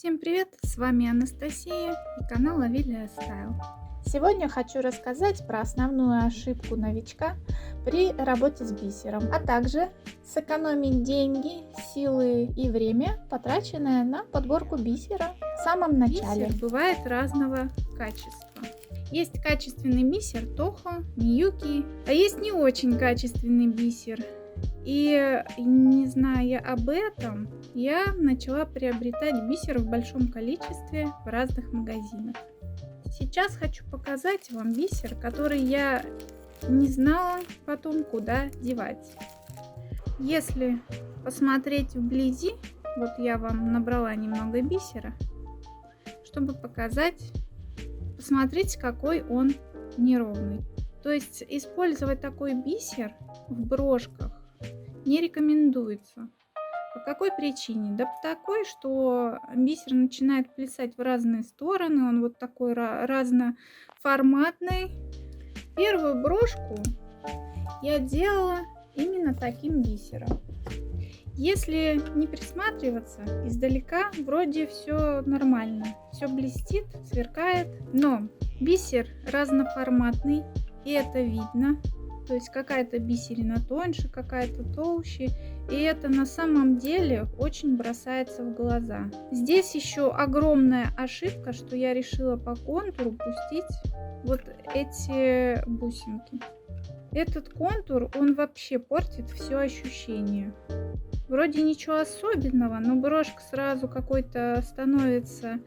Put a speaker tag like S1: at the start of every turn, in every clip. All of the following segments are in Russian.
S1: Всем привет! С вами Анастасия и канал Авелия Стайл.
S2: Сегодня хочу рассказать про основную ошибку новичка при работе с бисером, а также сэкономить деньги, силы и время, потраченное на подборку бисера в самом начале.
S1: Бисер бывает разного качества. Есть качественный бисер Тохо, Миюки, а есть не очень качественный бисер. И не зная об этом, я начала приобретать бисер в большом количестве в разных магазинах. Сейчас хочу показать вам бисер, который я не знала потом, куда девать. Если посмотреть вблизи, вот я вам набрала немного бисера, чтобы показать, посмотрите, какой он неровный. То есть использовать такой бисер в брошках не рекомендуется. По какой причине? Да по такой, что бисер начинает плясать в разные стороны, он вот такой разноформатный. Первую брошку я делала именно таким бисером. Если не присматриваться, издалека вроде все нормально, все блестит, сверкает, но бисер разноформатный, и это видно. То есть какая-то бисерина тоньше, какая-то толще. И это на самом деле очень бросается в глаза. Здесь еще огромная ошибка, что я решила по контуру пустить вот эти бусинки. Этот контур, он вообще портит все ощущение. Вроде ничего особенного, но брошка сразу какой-то становится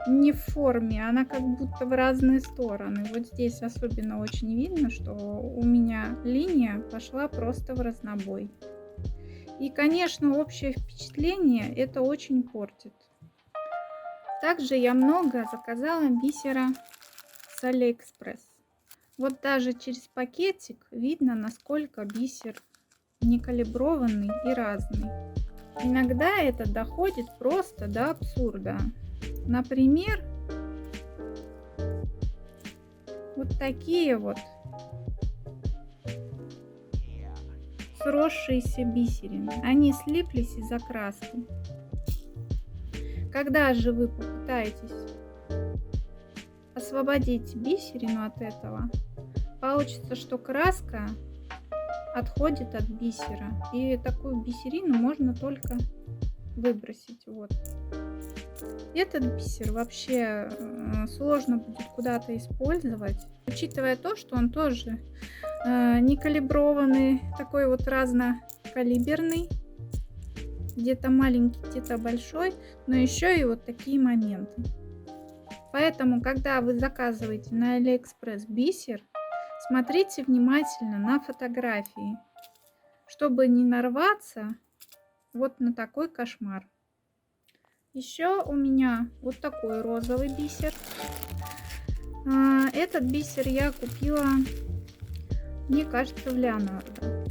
S1: не в форме, она как будто в разные стороны. Вот здесь особенно очень видно, что у меня линия пошла просто в разнобой. И, конечно, общее впечатление это очень портит. Также я много заказала бисера с Алиэкспресс. Вот даже через пакетик видно, насколько бисер некалиброванный и разный. Иногда это доходит просто до абсурда. Например, вот такие вот сросшиеся бисерины. Они слиплись из-за краски. Когда же вы попытаетесь освободить бисерину от этого, получится, что краска отходит от бисера. И такую бисерину можно только выбросить. Вот. Этот бисер вообще сложно будет куда-то использовать, учитывая то, что он тоже не калиброванный, такой вот разнокалиберный, где-то маленький, где-то большой, но еще и вот такие моменты. Поэтому, когда вы заказываете на Алиэкспресс бисер, смотрите внимательно на фотографии, чтобы не нарваться вот на такой кошмар. Еще у меня вот такой розовый бисер. Этот бисер я купила, мне кажется, в Леонардо.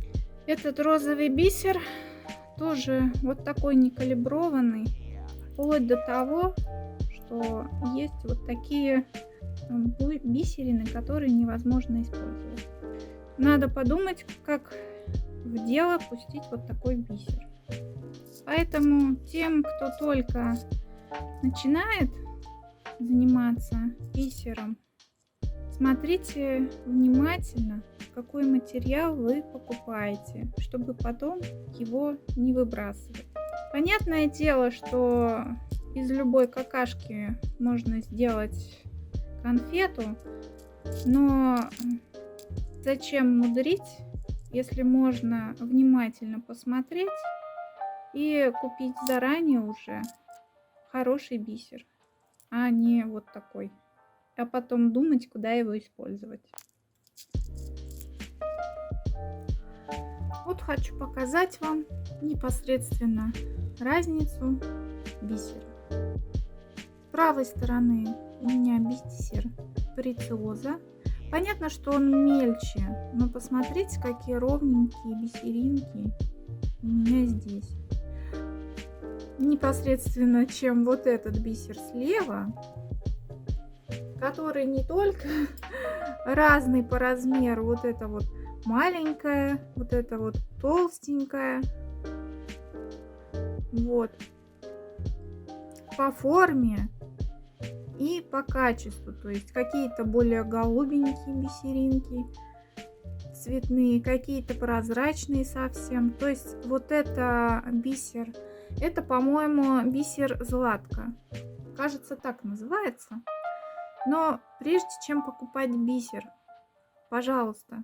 S1: Этот розовый бисер тоже вот такой некалиброванный, вплоть до того, что есть вот такие бисерины, которые невозможно использовать. Надо подумать, как в дело пустить вот такой бисер. Поэтому тем, кто только начинает заниматься бисером, смотрите внимательно, какой материал вы покупаете, чтобы потом его не выбрасывать. Понятное дело, что из любой какашки можно сделать конфету, но зачем мудрить, если можно внимательно посмотреть и купить заранее уже хороший бисер, а не вот такой, а потом думать, куда его использовать. Вот хочу показать вам непосредственно разницу бисера. С правой стороны у меня бисер Прециоза. Понятно, что он мельче, но посмотрите, какие ровненькие бисеринки у меня здесь. Непосредственно, чем вот этот бисер слева, который не только разный по размеру, вот это вот маленькая, вот это вот толстенькая, вот. по форме и по качеству. То есть какие-то более голубенькие бисеринки цветные, какие-то прозрачные совсем. То есть вот это бисер, это, по-моему, бисер Златка. Кажется, так называется. Но прежде чем покупать бисер, пожалуйста,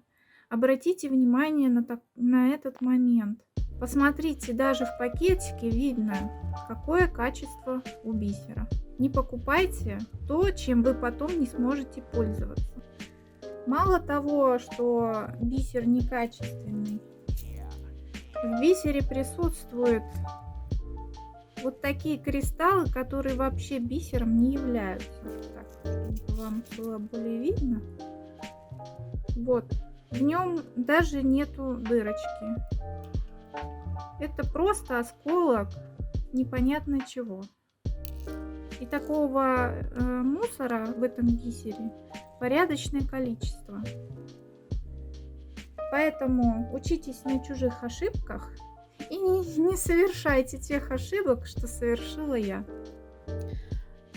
S1: обратите внимание на этот момент. Посмотрите, даже в пакетике видно, какое качество у бисера. Не покупайте то, чем вы потом не сможете пользоваться. Мало того, что бисер некачественный, в бисере присутствуют вот такие кристаллы, которые вообще бисером не являются. Так, чтобы вам было более видно. Вот, в нем даже нету дырочки. Это просто осколок непонятно чего. И такого мусора в этом бисере порядочное количество. Поэтому учитесь на чужих ошибках и не совершайте тех ошибок, что совершила я.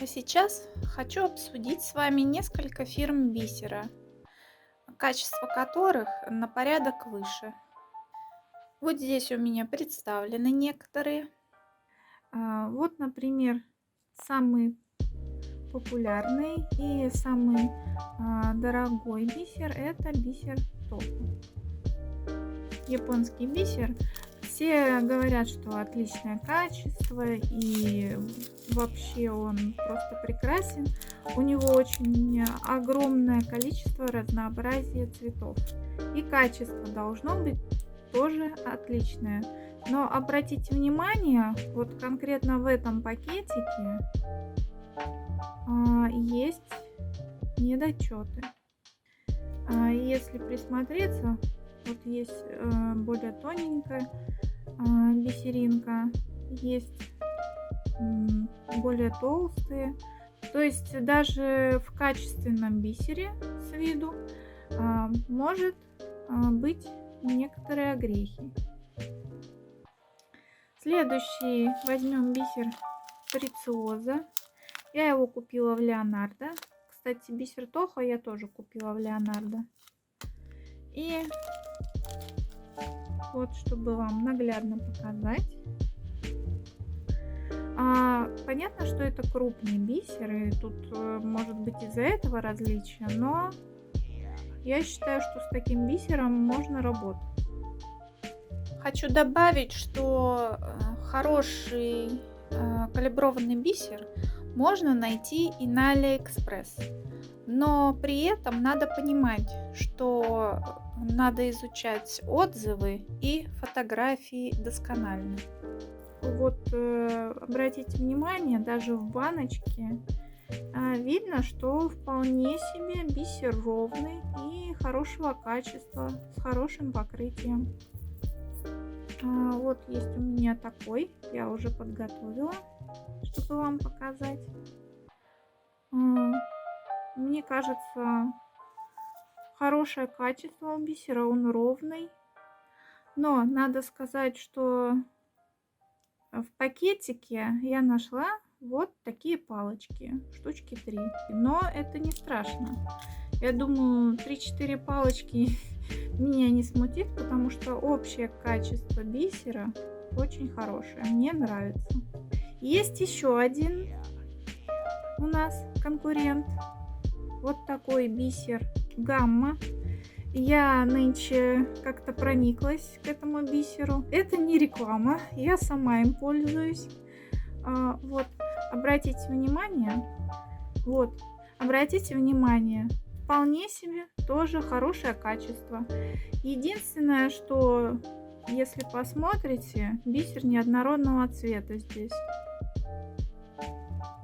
S2: А сейчас хочу обсудить с вами несколько фирм бисера, качество которых на порядок выше. Вот здесь у меня представлены некоторые.
S1: Вот, например, самый популярный и самый дорогой бисер — это бисер Тохо. Японский бисер. Все говорят, что отличное качество и вообще он просто прекрасен. У него очень огромное количество разнообразия цветов. И качество должно быть тоже отличное. Но обратите внимание, вот конкретно в этом пакетике есть недочеты. Если присмотреться, вот есть более тоненькая бисеринка, есть более толстые. То есть даже в качественном бисере с виду может быть некоторые огрехи. Следующий возьмем бисер Прециоза. Я его купила в Леонардо. Кстати, бисер Тохо я тоже купила в Леонардо. И вот, чтобы вам наглядно показать. Понятно, что это крупный бисер, и тут может быть из-за этого различия, но я считаю, что с таким бисером можно работать.
S2: Хочу добавить, что хороший калиброванный бисер можно найти и на Алиэкспресс. Но при этом надо понимать, что надо изучать отзывы и фотографии досконально.
S1: Вот обратите внимание, даже в баночке видно, что вполне себе бисер ровный и хорошего качества, с хорошим покрытием. Вот есть у меня такой, я уже подготовила, чтобы вам показать. Мне кажется, хорошее качество у бисера, он ровный. Но надо сказать, что в пакетике я нашла вот такие палочки, штучки 3. Но это не страшно. Я думаю, 3-4 палочки меня не смутит, потому что общее качество бисера очень хорошее. Мне нравится. Есть еще один у нас конкурент. Вот такой бисер Гамма. Я нынче как-то прониклась к этому бисеру. Это не реклама, я сама им пользуюсь. Вот, обратите внимание. Вот, обратите внимание. Вполне себе тоже хорошее качество. Единственное, что если посмотрите, бисер неоднородного цвета здесь.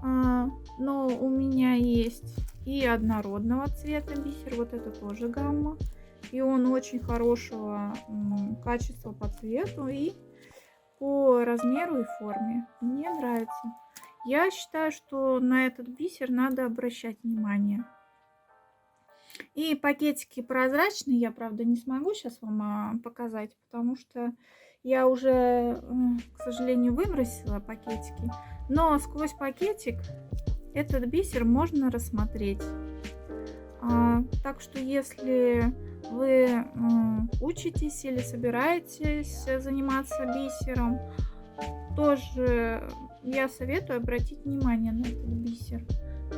S1: Но у меня есть и однородного цвета бисер, вот это тоже Гамма. И он очень хорошего качества по цвету и по размеру и форме. Мне нравится. Я считаю, что на этот бисер надо обращать внимание. И пакетики прозрачные, я, правда, не смогу сейчас вам показать, потому что я уже, к сожалению, выбросила пакетики. Но сквозь пакетик этот бисер можно рассмотреть. Так что если вы учитесь или собираетесь заниматься бисером, тоже я советую обратить внимание на этот бисер.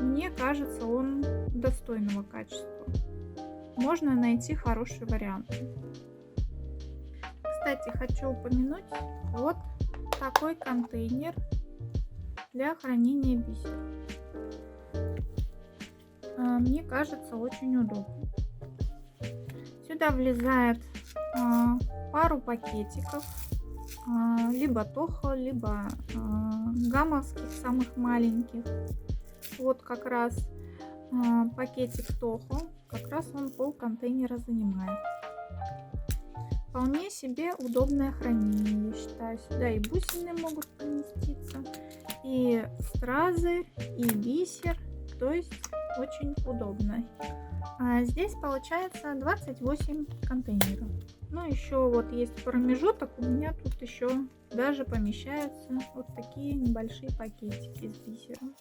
S1: Мне кажется, он достойного качества. Можно найти хороший вариант. Кстати, хочу упомянуть вот такой контейнер для хранения бисера. Мне кажется, очень удобно. Сюда влезает пару пакетиков, либо Тохо, либо гамовских, самых маленьких. Вот как раз пакетик Тохо, как раз он пол контейнера занимает. Вполне себе удобное хранение, я считаю. Сюда и бусины могут поместиться, и стразы, и бисер, то есть очень удобно. Здесь получается 28 контейнеров. Ну, еще вот есть промежуток, у меня тут еще даже помещаются вот такие небольшие пакетики с бисером.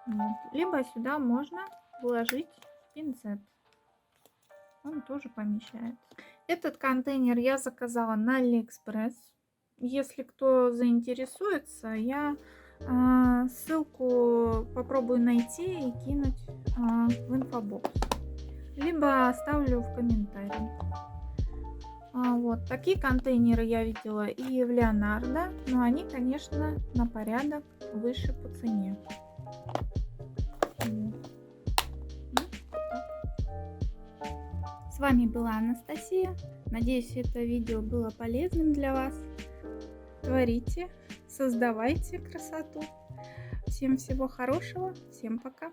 S1: Вот. Либо сюда можно вложить пинцет, он тоже помещается. Этот контейнер я заказала на AliExpress. Если кто заинтересуется, я ссылку попробую найти и кинуть в инфобокс, либо оставлю в комментарии. Вот такие контейнеры я видела и в Leonardo, но они, конечно, на порядок выше по цене. С вами была Анастасия. Надеюсь, это видео было полезным для вас. Творите, создавайте красоту. Всем всего хорошего. Всем пока.